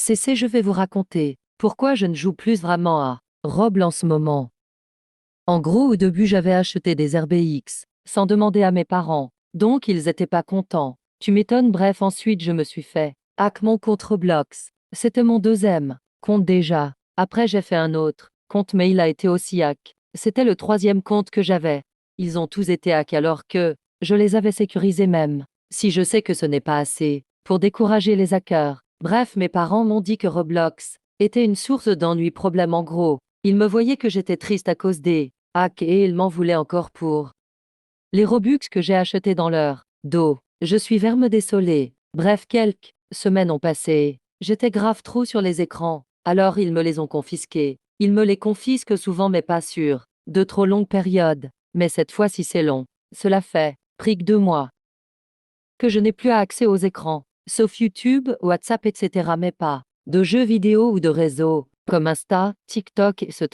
Je vais vous raconter pourquoi je ne joue plus vraiment à Roblox en ce moment. En gros, au début, j'avais acheté des RBX, sans demander à mes parents, donc ils étaient pas contents. Tu m'étonnes, bref, ensuite je me suis fait hack mon compte Roblox. C'était mon deuxième compte déjà. Après, j'ai fait un autre compte, mais il a été aussi hack. C'était le troisième compte que j'avais. Ils ont tous été hack alors que je les avais sécurisés même. Si je sais que ce n'est pas assez pour décourager les hackers. Bref, mes parents m'ont dit que Roblox était une source d'ennui, problème en gros. Ils me voyaient que j'étais triste à cause des hacks et ils m'en voulaient encore pour les Robux que j'ai achetés dans leur dos. Je suis vraiment désolé. Bref, quelques semaines ont passé. J'étais grave trop sur les écrans. Alors ils me les ont confisqués. Ils me les confisquent souvent mais pas sur de trop longues périodes. Mais cette fois-ci c'est long. Cela fait près que 2 mois que je n'ai plus accès aux écrans, sauf YouTube, WhatsApp, etc. mais pas de jeux vidéo ou de réseaux, comme Insta, TikTok, etc.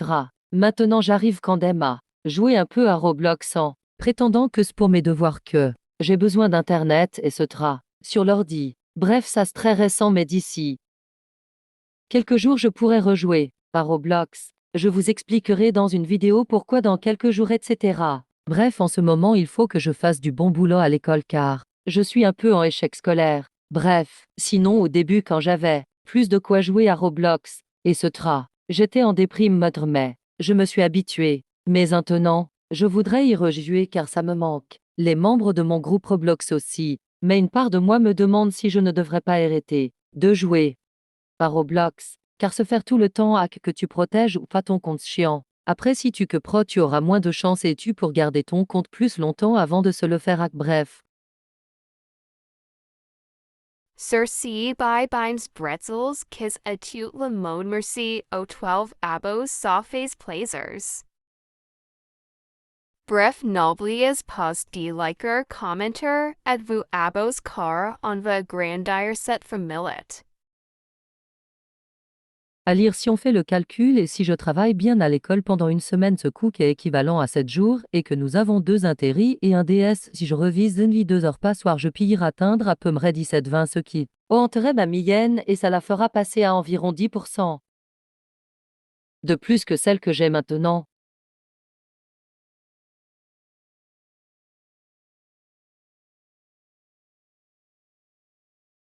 Maintenant j'arrive quand même à jouer un peu à Roblox en prétendant que c'est pour mes devoirs que j'ai besoin d'internet, etc. sur l'ordi. Bref, ça c'est très récent mais d'ici quelques jours je pourrai rejouer à Roblox. Je vous expliquerai dans une vidéo pourquoi dans quelques jours, etc. Bref, en ce moment il faut que je fasse du bon boulot à l'école car je suis un peu en échec scolaire. Bref, sinon au début quand j'avais plus de quoi jouer à Roblox, etc. j'étais en déprime mode mais je me suis habitué. Mais maintenant, je voudrais y rejouer car ça me manque. Les membres de mon groupe Roblox aussi, mais une part de moi me demande si je ne devrais pas arrêter de jouer à Roblox, car se faire tout le temps hack que tu protèges ou pas ton compte chiant. Après si tu que pro tu auras moins de chance et tu pour garder ton compte plus longtemps avant de se le faire hack. Bref. Cersei by Bimes Bretzels kiss a tute lemon mercy o 12 abos sawface plazers. Bref noblias post die liker commenter at vu abos car on va grandier set from millet. À lire si on fait le calcul et si je travaille bien à l'école pendant une semaine, ce coût est équivalent à 7 jours et que nous avons 2 intérêts et un DS. Si je revise une vie 2 heures par soir, je puis atteindre à peu près 17-20 ce qui augmenterait ma moyenne et ça la fera passer à environ 10% de plus que celle que j'ai maintenant.